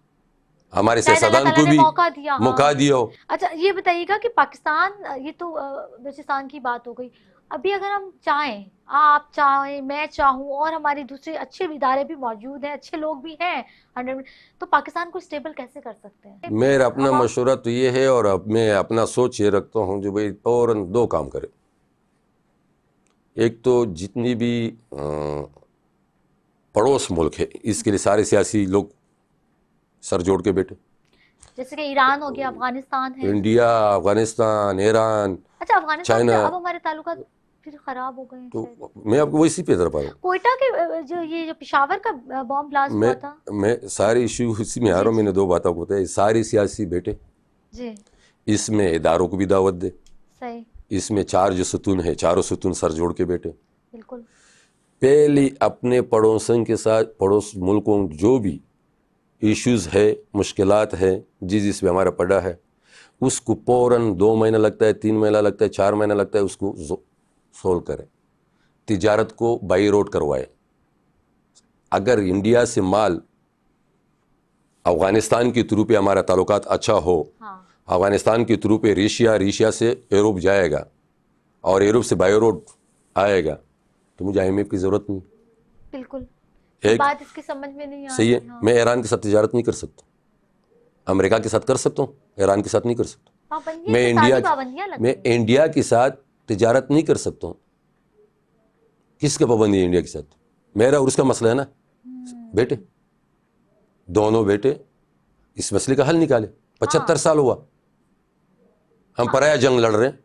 ہمارے سیاستدان کو بھی موقع دیا ہو. اچھا یہ بتائیے گا کہ پاکستان، یہ تو بلوچستان کی بات ہو گئی، ابھی اگر ہم چاہیں، آپ چاہیں، میں چاہوں، اور ہمارے دوسرے اچھے ادارے بھی موجود ہیں، اچھے لوگ بھی ہیں 100، تو پاکستان کو اسٹیبل کیسے کر سکتے ہیں؟ میرا اپنا مشورہ تو یہ ہے، اور اب میں اپنا سوچ یہ رکھتا ہوں جو بھائی فوراً 2 کام کرے. ایک تو جتنی بھی پڑوس ملک ہے اس کے لیے سارے سیاسی لوگ سر جوڑ کے بیٹھے، جیسے کہ ایران ہو گیا، افغانستان ہے، انڈیا، افغانستان، ایران. اچھا افغانستان سے اب ہمارے تعلقات پھر خراب ہو گئے ہیں. تو میں آپ کو اسی پہ طرف آ رہا ہوں. کوئٹہ کے جو پشاور کا بم بلاسٹ ہوا تھا، میں سارے ایشو اسی میں آ رہا ہوں. میں نے 2 باتوں کو بتایا، سارے سیاسی بیٹے جی، اس میں اداروں کو بھی دعوت دے، صحیح، اس میں 4 جو ستون ہے 4 ستون سر جوڑ کے بیٹھے. بالکل. پہلی اپنے پڑوسن کے ساتھ، پڑوس ملکوں جو بھی ایشوز ہے، مشکلات ہے جس میں ہمارا پڑا ہے، اس کو فوراً 2 مہینہ لگتا ہے، 3 مہینہ لگتا ہے، 4 مہینہ لگتا ہے، اس کو سولو کرے. تجارت کو بائی روڈ کروائے. اگر انڈیا سے مال افغانستان کے تھرو پہ ہمارا تعلقات اچھا ہو، افغانستان کے تھرو پہ ریشیا سے یوروپ جائے گا اور یوروپ سے بائی روڈ آئے گا تو مجھے IMF کی ضرورت نہیں. بالکل ایک بات اس کی سمجھ میں نہیں آ رہی. صحیح ہے. میں ایران کے ساتھ تجارت نہیں کر سکتا، امریکہ کے ساتھ کر سکتا ہوں، ایران کے ساتھ نہیں کر سکتا. میں انڈیا کے ساتھ تجارت نہیں کر سکتا ہوں. کس کا پابندی ہے انڈیا کے ساتھ؟ میرا اور اس کا مسئلہ ہے نا. بیٹے دونوں بیٹے اس مسئلے کا حل نکالے. 75 سال ہوا ہم پرایا جنگ لڑ رہے ہیں.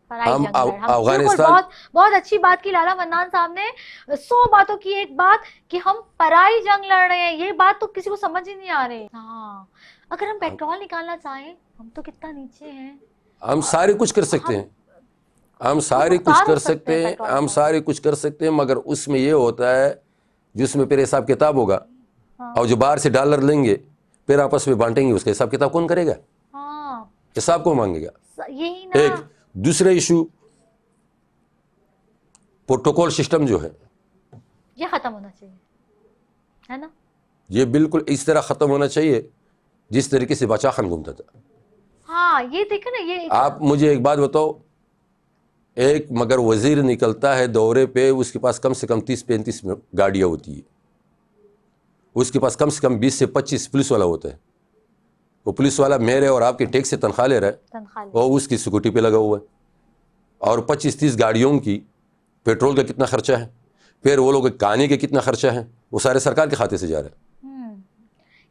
ہم افغانستان، بہت اچھی بات کی لالا منان صاحب نے، 100 باتوں کی ایک بات کہ ہم پرائی جنگ لڑ رہے ہیں. یہ بات تو کسی کو سمجھ ہی نہیں آ رہی. اگر ہم پیٹرول نکالنا چاہیں ہم تو کتنا نیچے ہیں. ہم سارے کچھ کر سکتے ہیں، ہم سارے کچھ کر سکتے ہیں، ہم سارے کچھ کر سکتے ہیں، مگر اس میں یہ ہوتا ہے جس میں پھر حساب کتاب ہوگا، اور جو باہر سے ڈالر لیں گے پھر آپس میں بانٹیں گے، اس کا حساب کتاب کون کرے گا؟ حساب کون مانگے گا؟ ایک دوسرا ایشو پروٹوکول سسٹم جو ہے یہ ختم ہونا چاہیے، ہے نا؟ یہ بالکل اس طرح ختم ہونا چاہیے جس طریقے سے باچا خان گھومتا تھا. یہ دیکھیں نا، یہ آپ مجھے ایک بات بتاؤ، ایک مگر وزیر نکلتا ہے دورے پہ، اس کے پاس کم سے کم 30-35 گاڑیاں ہوتی ہے، اس کے پاس کم سے کم 20 سے 25 پولیس والا ہوتا ہے. وہ پولیس والا میرے اور آپ کے ٹیکس سے تنخواہ لے رہا ہے اور اس کی سیکورٹی پہ لگا ہوا ہے. اور 25-30 گاڑیوں کی پیٹرول کا کتنا خرچہ ہے, پھر وہ لوگ کھانے کے کتنا خرچہ ہے, وہ سارے سرکار کے کھاتے سے جا رہا ہے.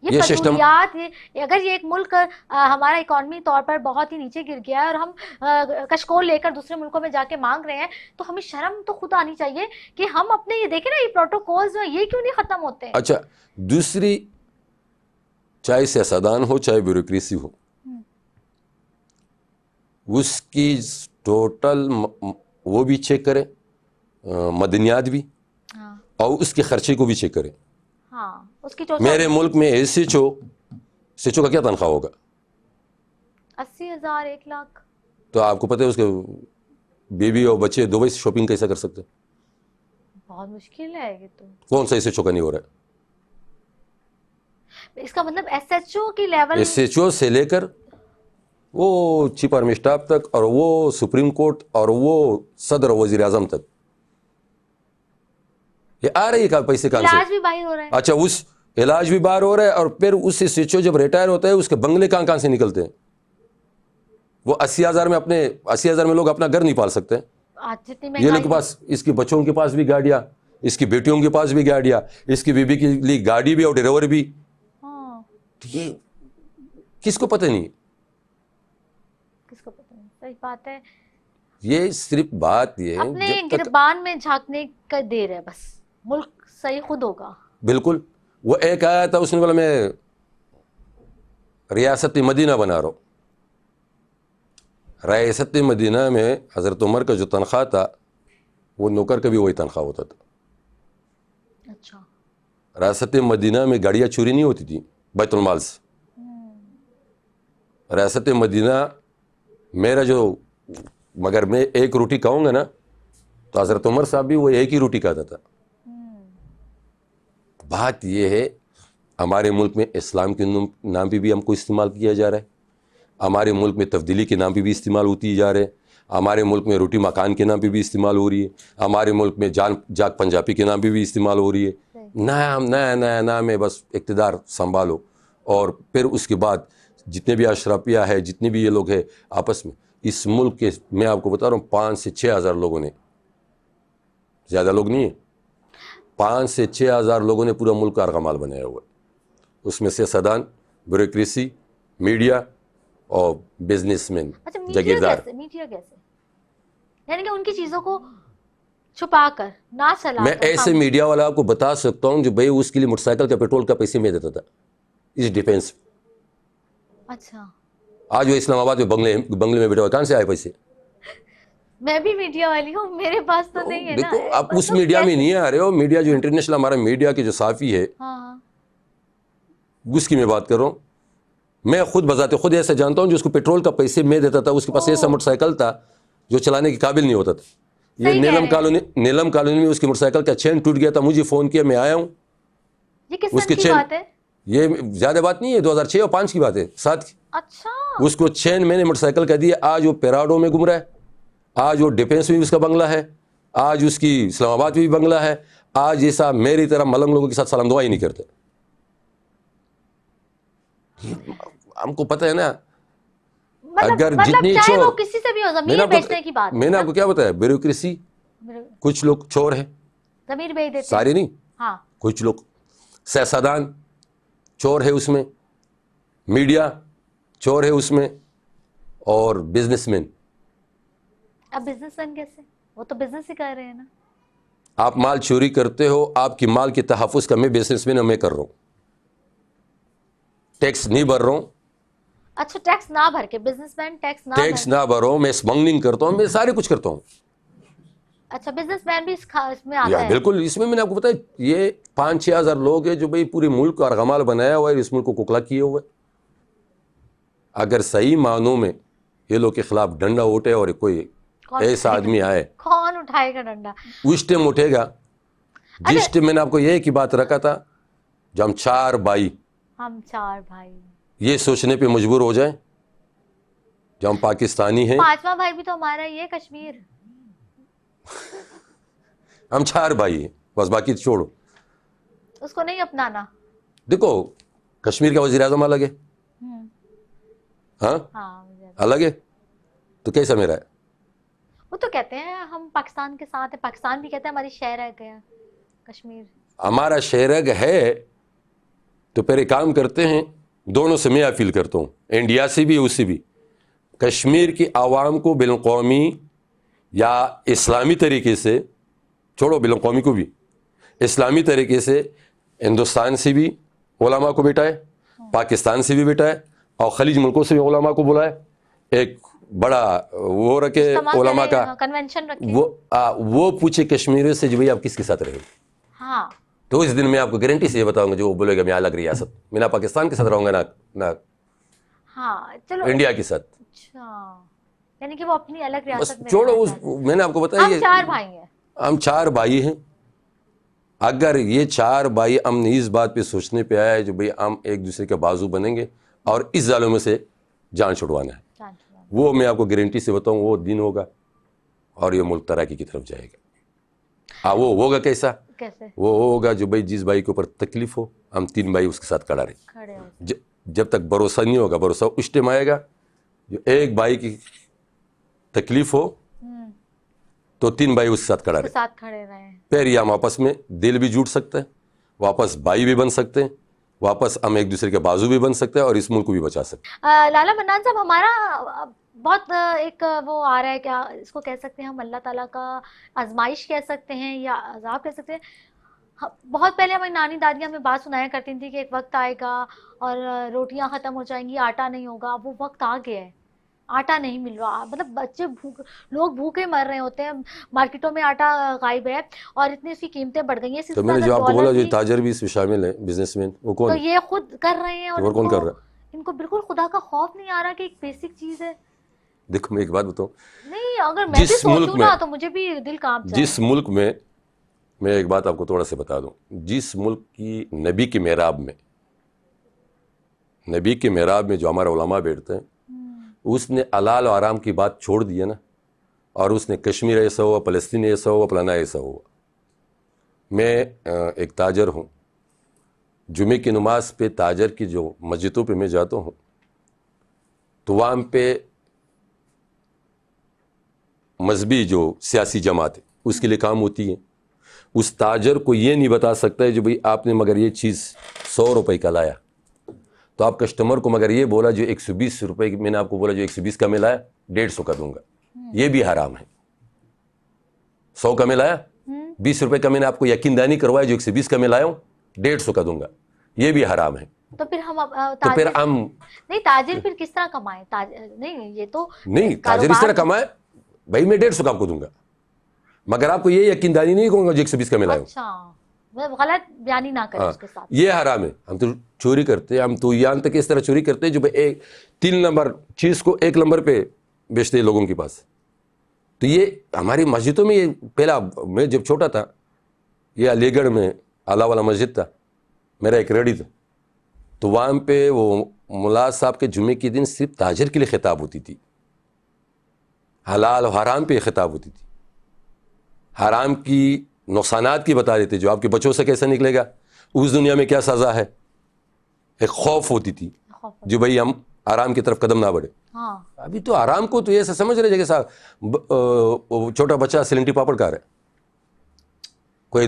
یہ فضولیات, اگر یہ ایک ملک ہمارا اکانومی طور پر بہت ہی نیچے گر گیا ہے اور ہم کشکول لے کر دوسرے ملکوں میں جا کے مانگ رہے ہیں, تو ہمیں شرم تو خود آنی چاہیے کہ ہم اپنے یہ دیکھیں نا یہ پروٹوکولز میں یہ کیوں نہیں ختم ہوتے ہیں. اچھا, دوسری چاہے سیاستدان ہو چاہے بیوروکریسی ہو, اس کی ٹوٹل وہ بھی چیک کرے, مدنیات بھی, اور اس کے خرچے کو بھی چیک کرے. میرے ملک میں ایس ایچ او کا کیا تنخواہ ہوگا؟ 80,000 1 لاکھ. تو آپ کو پتہ ہے اس کے بیوی اور بچے دبئی سے شاپنگ کیسے کر سکتے؟ بہت مشکل ہے یہ تو. کون سا ایس ایچ او کا نہیں ہو رہا ہے؟ اس کا مطلب ایس ایچ او کی لیول, ایس ایچ او سے لے کر وہ چیف آرمی اسٹاف تک, اور وہ سپریم کورٹ, اور وہ صدر وزیر اعظم تک, یہ آ رہی ہے پیسے کہاں سے؟ علاج بھی باہر ہو رہا ہے. اچھا, اس علاج بھی باہر ہو رہا ہے, اور پھر اس ایس ایچ او جب ریٹائر ہوتا ہے اس کے بنگلے کہاں سے نکلتے ہیں؟ وہ 80,000 میں لوگ اپنا گھر نہیں پال سکتے. یہ لوگ کے پاس, اس کے بچوں کے پاس بھی گاڑیاں, اس کی بیٹیوں کے پاس بھی گاڑیاں, اس کی بیوی کے لیے گاڑی بھی اور ڈرائیور بھی. یہ کس کو پتہ نہیں؟ کس کو پتہ نہیں؟ صحیح بات ہے. یہ صرف بات یہ ہے اپنے گربان میں جھانکنے کا دیر ہے, بس ملک صحیح خود ہوگا. بالکل. وہ ایک آیا تھا, اس نے بولا میں ریاست مدینہ بنا رہا ہوں. ریاست مدینہ میں حضرت عمر کا جو تنخواہ تھا وہ نوکر کا بھی وہی تنخواہ ہوتا تھا. اچھا. ریاست مدینہ میں گاڑیاں چوری نہیں ہوتی تھی بیت المال سے. ریاست مدینہ میرا جو, مگر میں ایک روٹی کھاؤں گا نا تو حضرت عمر صاحب بھی وہ ایک ہی روٹی کھاتا تھا. بات یہ ہے ہمارے ملک میں اسلام کے نام پہ بھی ہم کو استعمال کیا جا رہا ہے, ہمارے ملک میں تبدیلی کے نام پہ بھی استعمال ہوتی جا رہے ہیں, ہمارے ملک میں روٹی مکان کے نام پہ بھی استعمال ہو رہی ہے, ہمارے ملک میں جاگ پنجابی کے نام پہ بھی استعمال ہو رہی ہے. نیا نام ہے, بس اقتدار سنبھالو. اور پھر اس کے بعد جتنے بھی اشرافیہ ہے, جتنے بھی یہ لوگ ہیں آپس میں, اس ملک کے میں آپ کو بتا رہا ہوں 5 سے 6 ہزار لوگوں نے, زیادہ لوگ نہیں ہیں, 5 سے 6 ہزار لوگوں نے پورا ملک کا ارغمال بنایا ہوا ہے. اس میں سیاستدان, بیوروکریسی, میڈیا اور بزنس مین, جاگیردار. میڈیا کیسے, یعنی کہ ان کی چیزوں کو چھپا کر نہ چلا. میں ایسے میڈیا والا آپ کو بتا سکتا ہوں جو بھائی اس کے لیے موٹر سائیکل کا پیٹرول کا پیسے میں دیتا تھا اس ڈیفینس. اچھا. آج وہ اسلام آباد میں بنگلے میں بیٹھا ہوا, کہاں سے آئے پیسے؟ میں بھی میڈیا والی ہوں, میرے پاس تو نہیں ہے نا. دیکھو آپ اس میڈیا میں نہیں آ رہے ہو, میڈیا جو انٹرنیشنل ہمارا میڈیا کے جو صحافی ہے اس کی میں بات کر رہا ہوں. میں خود بذات خود ایسا جانتا ہوں جو اس کو پیٹرول کا پیسے میں دیتا تھا, اس کے پاس ایسا موٹر سائیکل تھا جو چلانے کے قابل نہیں ہوتا تھا. یہ نیلم کالونی میں اس کی موٹر سائیکل کا چین ٹوٹ گیا تھا, مجھے فون کیا, میں آیا ہوں. یہ کس کی بات ہے؟ یہ زیادہ بات نہیں ہے, 2006 اور 2005 کی بات ہے, 7 کی. اچھا. اس کو چین میں نے موٹر سائیکل کا دیا, آج وہ پیراڈو میں گھوم رہا ہے, آج وہ ڈیفینس میں بھی اس کا بنگلہ ہے, آج اس کی اسلام آباد میں بھی بنگلہ ہے, آج ایسا میری طرح ملنگ لوگوں کے ساتھ سلام دعا ہی نہیں کرتے. ہم کو پتہ ہے نا, اگر جتنی چور, کسی سے بھی ہو, زمین بیچنے کی بات, میں نے آپ کو کیا بتایا, بیوروکریسی, کچھ لوگ چور ہیں, زمین بیچ دیتے, سارے نہیں, کچھ لوگ. سیاستدان چور ہے اس میں, میڈیا چور ہے اس میں, اور بزنس مین. اب بزنس مین کیسے, وہ تو بزنس ہی کر رہے ہیں نا. آپ مال چوری کرتے ہو, آپ کی مال کے تحفظ کا میں بزنس مین میں کر رہا ہوں, ٹیکس نہیں بھر رہا ہوں. اچھا, ٹیکس نہ بھر کے بزنس مین ٹیکس نہ بھر رہا ہوں, میں اسمگلنگ کرتا ہوں, میں سارے کچھ کرتا ہوں. اچھا, بزنس مین بھی اس میں آتا ہے. بالکل, اس میں نے آپ کو بتایا یہ 5-6 ہزار لوگ ہیں جو بھائی پورے ملک کا ارغمال بنایا ہوا ہے, اس ملک کو کوکلا کیے ہوئے. اگر صحیح معنوں میں یہ لوگ کے خلاف ڈنڈا اٹھے اور کوئی ایسا آدمی آئے, کون اٹھائے گا ڈنڈا؟ اس ٹائم اٹھے گا جس ٹائم میں نے آپ کو یہ کی بات رکھا تھا, جو ہم 4 بھائی یہ سوچنے پہ مجبور ہو جائیں جو ہم پاکستانی ہیں. 5واں بھائی بھی تو ہمارا ہی ہے, کشمیر. ہم 4 بھائی ہیں, بس باقی چھوڑو, اس کو نہیں اپنانا. دیکھو کشمیر کا وزیر اعظم الگ ہے, ہاں الگ ہے, تو کیسا میرا ہے؟ وہ تو کہتے ہیں ہم پاکستان کے ساتھ ہیں, پاکستان بھی کہتے ہیں ہماری شہر ہے گیا کشمیر. ہمارا شہرگ ہے تو پھر ایک کام کرتے ہیں, دونوں سے میں اپیل کرتا ہوں, انڈیا سے بھی اس سے بھی, کشمیر کی عوام کو بین الاقوامی یا اسلامی طریقے سے چھوڑو, بین الاقوامی کو بھی اسلامی طریقے سے ہندوستان سے بھی علماء کو بٹھائے, پاکستان سے بھی بٹھائے, اور خلیج ملکوں سے بھی علماء کو بلائے, ایک بڑا وہ رکھے علماء کا کنونشن رکھے, وہ پوچھے کشمیریوں سے جو بھائی آپ کس کے ساتھ رہے. ہاں تو اس دن میں آپ کو گارنٹی سے یہ بتاؤں گا, جو وہ بولے گا میں الگ ریاست, میں نہ پاکستان کے ساتھ رہوں گا نہ ہاں چلو انڈیا کے ساتھ. اچھا یعنی کہ وہ اپنی الگ ریاست میں چھوڑو میں نے آپ کو بتایا ہم 4 بھائی ہیں, ہم 4 بھائی ہیں. اگر یہ 4 بھائی ہم نے اس بات پہ سوچنے پہ آیا ہے جو بھئی ہم ایک دوسرے کے بازو بنیں گے اور اس ظالموں سے جان چھڑوانا ہے, وہ میں آپ کو گارنٹی سے بتاؤں وہ دن ہوگا اور یہ ملک ترقی کی طرف جائے گا. وہ ہوگا کیسا؟ وہ ہوگا جو بھائی جس بھائی کے اوپر تکلیف ہو ہم 3 بھائی اس کے ساتھ کھڑا رہے. جب تک بھروسہ نہیں ہوگا, بھروسہ اس ٹائم آئے گا جو ایک بھائی کی تکلیف ہو تو 3 بھائی اس کے ساتھ کھڑا رہے. پھر یہ ہم آپس میں دل بھی جوڑ سکتے ہیں, واپس بھائی بھی بن سکتے ہیں, واپس ہم ایک دوسرے کے بازو بھی بن سکتے ہیں اور اس ملک کو بھی بچا سکتے ہیں. لالا منان صاحب, ہمارا بہت ایک وہ آ رہا ہے, کیا اس کو کہہ سکتے ہیں ہم, اللہ تعالیٰ کا آزمائش کہہ سکتے ہیں یا عذاب کہہ سکتے ہیں. بہت پہلے ہماری نانی دادیاں ہمیں بات سنایا کرتی تھی کہ ایک وقت آئے گا اور روٹیاں ختم ہو جائیں گی, آٹا نہیں ہوگا. وہ وقت آ گیا ہے, آٹا نہیں مل رہا, مطلب بچے لوگ بھوکے مر رہے ہوتے ہیں, مارکیٹوں میں آٹا غائب ہے اور اتنی سی قیمتیں بڑھ گئی ہیں. تو میں نے جو آپ کو بولا جو تاجر بھی اس میں شامل ہے, بزنس مین, وہ کون ہے؟ تو یہ خود کر رہے ہیں اور کون کر رہا ہے؟ ان کو بالکل خدا کا خوف نہیں آ رہا کہ ایک بیسک چیز ہے. دیکھو میں ایک بات بتاؤں, نہیں اگر میں بھی سوچوں نا تو مجھے بھی دل کانپ جائے. جس ملک میں ایک بات آپ کو تھوڑا سا بتا دوں, جس ملک کی نبی کے محراب میں جو ہمارے علماء بیٹھتے ہیں, اس نے حلال و حرام کی بات چھوڑ دی ہے نا, اور اس نے کشمیر ایسا ہوا, فلسطین ایسا ہوا, فلانا ایسا ہوا. میں ایک تاجر ہوں, جمعے کی نماز پہ تاجر کی جو مسجدوں پہ میں جاتا ہوں تو وہاں پہ مذہبی جو سیاسی جماعت ہے اس کے لیے کام ہوتی ہے. اس تاجر کو یہ نہیں بتا سکتا ہے جو بھئی آپ نے مگر یہ چیز 100 روپے کا لایا, تو آپ کسٹمر کو مگر یہ بولا جو 120 روپے میں نے آپ کو بولا جو 120 کا میں لایا 150 کا دوں گا, یہ بھی حرام ہے. 100 کا میں لایا 20 روپے کا میں نے آپ کو یقین دہانی کروایا جو 120 کا میں لایا ہوں 150 کا دوں گا, یہ بھی حرام ہے. تو پھر ہم نہیں, تاجر پھر کس طرح کمائیں؟ نہیں یہ تو نہیں, تاجر اس طرح کمائے بھائی میں 150 کا آپ کو دوں گا, مگر آپ کو یہ یقین دہانی نہیں کہوں گا جو 120 کا میں لایا ہوں. اچھا, غلط بیانی نہ کریں اس کے ساتھ, یہ حرام ہے. ہم تو چوری کرتے ہیں, ہم تو یہاں تک اس طرح چوری کرتے ہیں جو 3 نمبر چیز کو 1 نمبر پہ بیچتے ہیں لوگوں کے پاس. تو یہ ہماری مسجدوں میں, یہ پہلا میں جب چھوٹا تھا, یہ علی گڑھ میں آلہ والا مسجد تھا, میرا ایک ریڈی تھا, تو وہاں پہ وہ ملا صاحب کے جمعے کے دن صرف تاجر کے لیے خطاب ہوتی تھی, حلال و حرام پہ خطاب ہوتی تھی. حرام کی نقصانات کی بتا دیتے, جو آپ کے بچوں سے کیسا نکلے گا, اس دنیا میں کیا سزا ہے. ایک خوف ہوتی تھی جو بھئی ہم حرام کی طرف قدم نہ بڑھے. ابھی تو حرام کو تو ایسا سمجھ رہے جیسے چھوٹا بچہ سلنٹی پاپڑ کھا رہا ہے, کوئی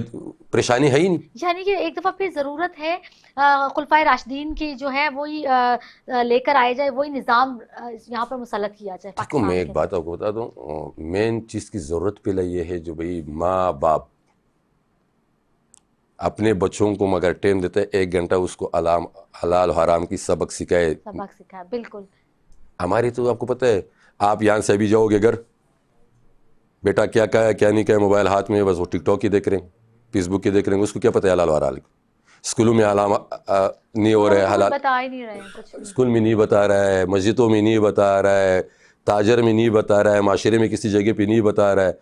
پریشانی ہے ہی نہیں. یعنی کہ ایک دفعہ پھر ضرورت ہے خلفائے راشدین کی جو ہے وہی لے کر آئے جائے, وہی نظام یہاں پر مسلط کیا جائے. دیکھو میں ایک بات آپ کو بتا دوں, مین چیز کی ضرورت پہلے یہ ہے جو بھئی ماں باپ اپنے بچوں کو مگر ٹائم دیتا ہے 1 گھنٹہ اس کو حلال حرام کی سبق سکھائے. بالکل. ہماری تو آپ کو پتہ ہے, آپ یہاں سے ابھی جاؤ گے گھر, بیٹا کیا کہا کیا نہیں کہا, موبائل ہاتھ میں, بس وہ ٹک ٹاک ہی دیکھ رہے ہیں, فیس بک ہی دیکھ رہے ہیں, اس کو کیا پتہ ہے حلال حرام. اسکولوں میں حلال نہیں ہو رہا ہے, حلال اسکول میں نہیں بتا رہا ہے, مسجدوں میں نہیں بتا رہا ہے, تاجر میں نہیں بتا رہا ہے, معاشرے میں کسی جگہ پہ نہیں بتا رہا ہے.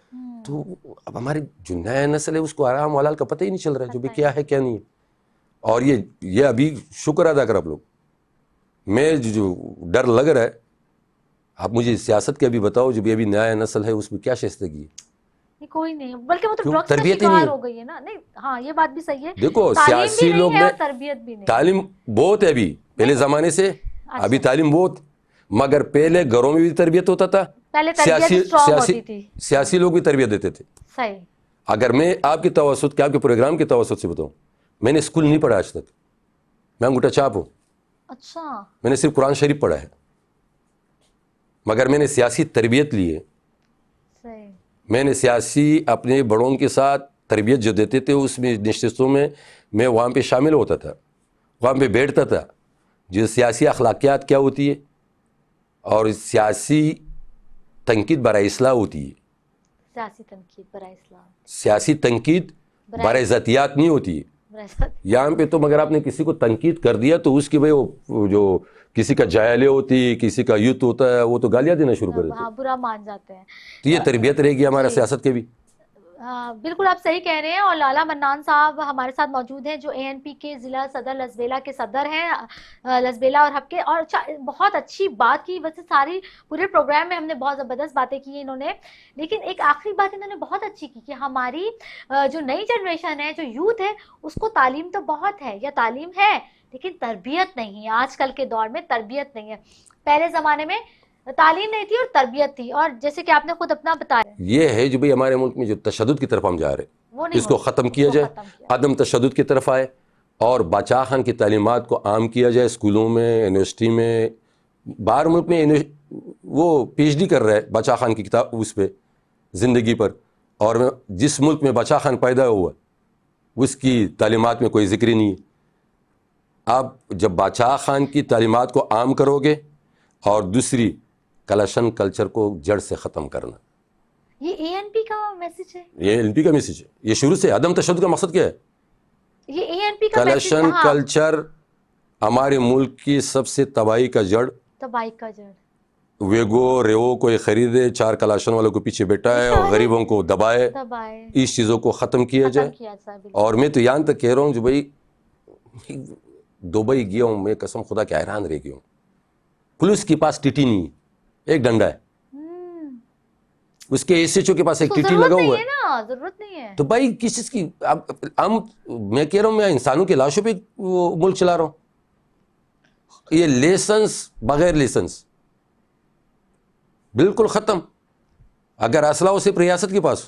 تو اب ہماری جو نیا نسل ہے اس کو حرام حلال کا پتہ ہی نہیں چل رہا ہے جو بھی کیا ہے کیا نہیں ہے. اور یہ ابھی شکر ادا کر آپ لوگ, میں جو ڈر لگ رہا ہے, آپ مجھے سیاست کے ابھی بتاؤ جو بھی ابھی نیا نسل ہے اس میں کیا شائستگی ہے. کوئی نہیں، بلکہ وہ تو کیوں؟ ڈرگس کا تربیت ہی نہیں شکار ہے. ہو گئی ہے نا. نہیں ہاں یہ بات بھی صحیح ہے، دیکھو تعلیم سیاسی بھی لوگ نہیں ہے نے اور تربیت بھی نہیں. تعلیم بہت ہے ابھی پہلے زمانے سے، ابھی اچھا تعلیم بہت، مگر پہلے گھروں میں بھی تربیت ہوتا تھا. پہلے تربیت اسٹرانگ ہوتی تھی. سیاسی لوگ بھی تربیت دیتے تھے. صحیح. اگر میں آپ کی توسط کے، آپ کے پروگرام کی توسط سے بتاؤں، میں نے اسکول نہیں پڑھا آج تک، میں انگوٹھا چھاپ ہوں. اچھا. میں نے صرف قرآن شریف پڑھا ہے، مگر میں نے سیاسی تربیت لی ہے. صحیح. میں نے سیاسی اپنے بڑوں کے ساتھ تربیت جو دیتے تھے اس میں نشستوں میں میں وہاں پہ شامل ہوتا تھا، وہاں پہ بیٹھتا تھا. جو سیاسی اخلاقیات کیا ہوتی ہے اور سیاسی تنقید برائے اصلاح ہوتی ہے. سیاسی تنقید برائے اسلام. سیاسی تنقید برائے ذاتیات نہیں ہوتی ہے. یہاں پہ تو مگر آپ نے کسی کو تنقید کر دیا تو اس کی بھائی وہ جو کسی کا جائلے ہوتی، کسی کا یوت ہوتا ہے، وہ تو گالیاں دینا شروع کر دیتے. ہاں برا مان جاتے ہیں. تو یہ تربیت رہے گی ہمارا سیاست کے بھی. بالکل آپ صحیح کہہ رہے ہیں. اور لالا منان صاحب ہمارے ساتھ موجود ہیں جو ANP کے ضلع صدر لسبیلا کے صدر ہیں. لسبیلا اور حب کے، اور بہت اچھی بات کی. ویسے ساری پورے پروگرام میں ہم نے بہت زبردست باتیں کی انہوں نے، لیکن ایک آخری بات انہوں نے بہت اچھی کی کہ ہماری جو نئی جنریشن ہے، جو یوتھ ہے، اس کو تعلیم تو بہت ہے، یا تعلیم ہے لیکن تربیت نہیں ہے. آج کل کے دور میں تربیت نہیں ہے. پہلے زمانے میں تعلیم نہیں تھی اور تربیت تھی. اور جیسے کہ آپ نے خود اپنا بتایا، یہ ہے جو بھئی ہمارے ملک میں جو تشدد کی طرف ہم جا رہے وہ ہیں، نہیں اس کو ختم کیا جائے، عدم تشدد کی طرف آئے، اور باچا خان کی تعلیمات کو عام کیا جائے. اسکولوں میں، یونیورسٹی میں، باہر ملک میں وہ PhD کر رہا ہے باچا خان کی کتاب اس پہ، زندگی پر، اور جس ملک میں باچا خان پیدا ہوا اس کی تعلیمات میں کوئی ذکر ہی نہیں ہے. آپ جب باچا خان کی تعلیمات کو عام کرو گے، اور دوسری کلشن کلچر کو جڑ سے ختم کرنا، یہ ANP کا میسج ہے. یہ LP کا میسج ہے. یہ شروع سے عدم تشدد کا مقصد کیا ہے؟ یہ ANP کا میسج. کلشن کلچر ہمارے ملک کی سب سے تباہی کا جڑ. تباہی کا جڑ. ویگو ریو کوئی خریدے، 4 کلاشن والوں کو پیچھے بیٹھا ہے اور غریبوں کو دبائے. اس چیزوں کو ختم کیا جائے. اور میں تو یہاں تک کہہ رہا ہوں جو بھائی دبئی گیا ہوں میں، قسم خدا کے حیران رہ گیا ہوں. پولیس کے پاس ٹی نہیں ہے، ایک ڈنڈا ہے. اس کے SHO کے پاس ایک ٹی لگا ہوا ہے. ضرورت نہیں ہے. تو بھائی کس چیز کی میں کہہ رہا ہوں، میں انسانوں کی لاشوں پہ وہ ملک چلا رہا ہوں. یہ لیسنس، بغیر لیسنس بالکل ختم. اگر اسلحہ ہو صرف ریاست کے پاس،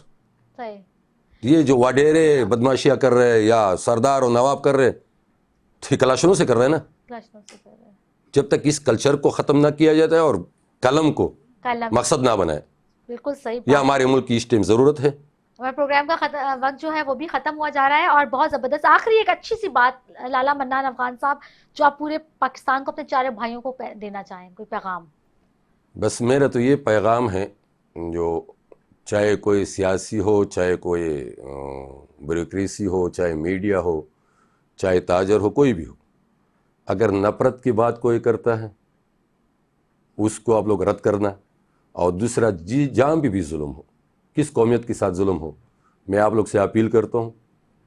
یہ جو وڈیرے بدماشیاں کر رہے یا سردار اور نواب کر رہے، تو کلاشنوں سے کر رہے ہیں نا. جب تک اس کلچر کو ختم نہ کیا جاتا ہے اور قلم کو مقصد نہ بنائے، بالکل صحیح. یہ ہمارے ملک کی اس ٹائم ضرورت ہے. اور پروگرام کا وقت جو ہے وہ بھی ختم ہوا جا رہا ہے. اور بہت زبردست آخری ایک اچھی سی بات لالا منان افغان صاحب جو آپ پورے پاکستان کو، اپنے چارے بھائیوں کو دینا چاہیں، کوئی پیغام. بس میرا تو یہ پیغام ہے، جو چاہے کوئی سیاسی ہو، چاہے کوئی بیوروکریسی ہو، چاہے میڈیا ہو، چاہے تاجر ہو، کوئی بھی ہو، اگر نفرت کی بات کوئی کرتا ہے اس کو آپ لوگ رد کرنا. اور دوسرا، جہاں بھی ظلم ہو، کس قومیت کے ساتھ ظلم ہو، میں آپ لوگ سے اپیل کرتا ہوں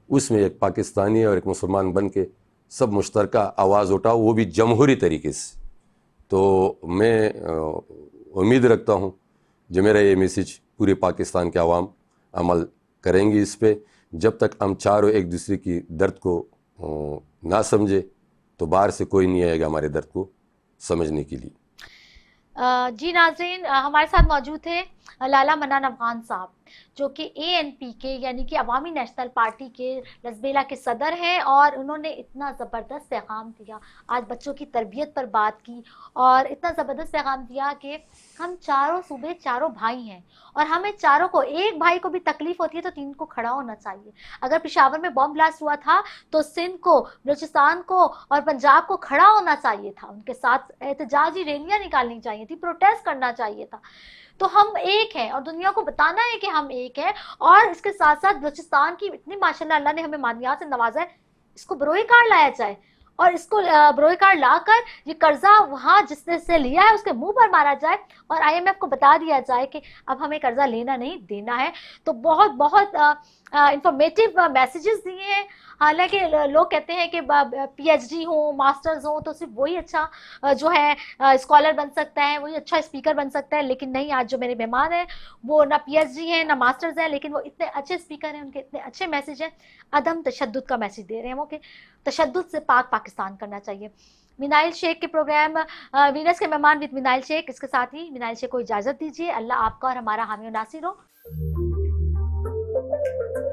اس میں ایک پاکستانی اور ایک مسلمان بن کے سب مشترکہ آواز اٹھاؤ، وہ بھی جمہوری طریقے سے. تو میں امید رکھتا ہوں جو میرا یہ میسج پورے پاکستان کے عوام عمل کریں گے اس پہ. جب تک ہم چاروں ایک دوسرے کی درد کو نہ سمجھے تو باہر سے کوئی نہیں آئے گا ہمارے درد کو سمجھنے کے لیے. جی ناظرین، ہمارے ساتھ موجود تھے لالا منان افغان صاحب جو کہ ANP کے یعنی کہ عوامی نیشنل پارٹی کے لسبیلا کے صدر ہیں. اور انہوں نے اتنا زبردست پیغام دیا، آج بچوں کی تربیت پر بات کی، اور اتنا زبردست پیغام دیا کہ ہم چاروں صوبے چاروں بھائی ہیں، اور ہمیں چاروں کو، ایک بھائی کو بھی تکلیف ہوتی ہے تو 3 کو کھڑا ہونا چاہیے. اگر پشاور میں بم بلاسٹ ہوا تھا تو سندھ کو، بلوچستان کو اور پنجاب کو کھڑا ہونا چاہیے تھا، ان کے ساتھ احتجاجی ریلیاں نکالنی چاہیے تھی، پروٹیسٹ کرنا چاہیے تھا. تو ہم ایک ہیں اور دنیا کو بتانا ہے کہ ہم ایک ہیں. اور اس کے ساتھ ساتھ بلوچستان کی اتنی ماشاءاللہ اللہ نے ہمیں مادیات سے نوازا ہے، اس کو بروئے کارڈ لایا جائے، اور اس کو بروئے کارڈ لا کر یہ قرضہ وہاں جس نے سے لیا ہے اس کے منہ پر مارا جائے، اور IMF کو بتا دیا جائے کہ اب ہمیں قرضہ لینا نہیں، دینا ہے. تو بہت بہت انفارمیٹیو میسیجز دیے ہیں حالانکہ لوگ کہتے ہیں کہ پی ایچ ڈی ہوں ماسٹرز ہوں تو صرف وہی اچھا جو ہے اسکالر بن سکتا ہے, وہی اچھا اسپیکر بن سکتا ہے, لیکن نہیں, آج جو میرے مہمان ہیں وہ نہ پی ایچ ڈی ہیں نہ ماسٹرز ہیں, لیکن وہ اتنے اچھے اسپیکر ہیں, ان کے اتنے اچھے میسج ہیں, عدم تشدد کا میسج دے رہے ہیں وہ کہ تشدد سے پاک پاکستان کرنا چاہیے. منائل شیخ کے پروگرام وینس کے مہمان وتھ منائل شیخ, اس کے ساتھ ہی منائل شیخ کو اجازت دیجیے. اللہ آپ کا اور ہمارا حامی و ناصر ہو.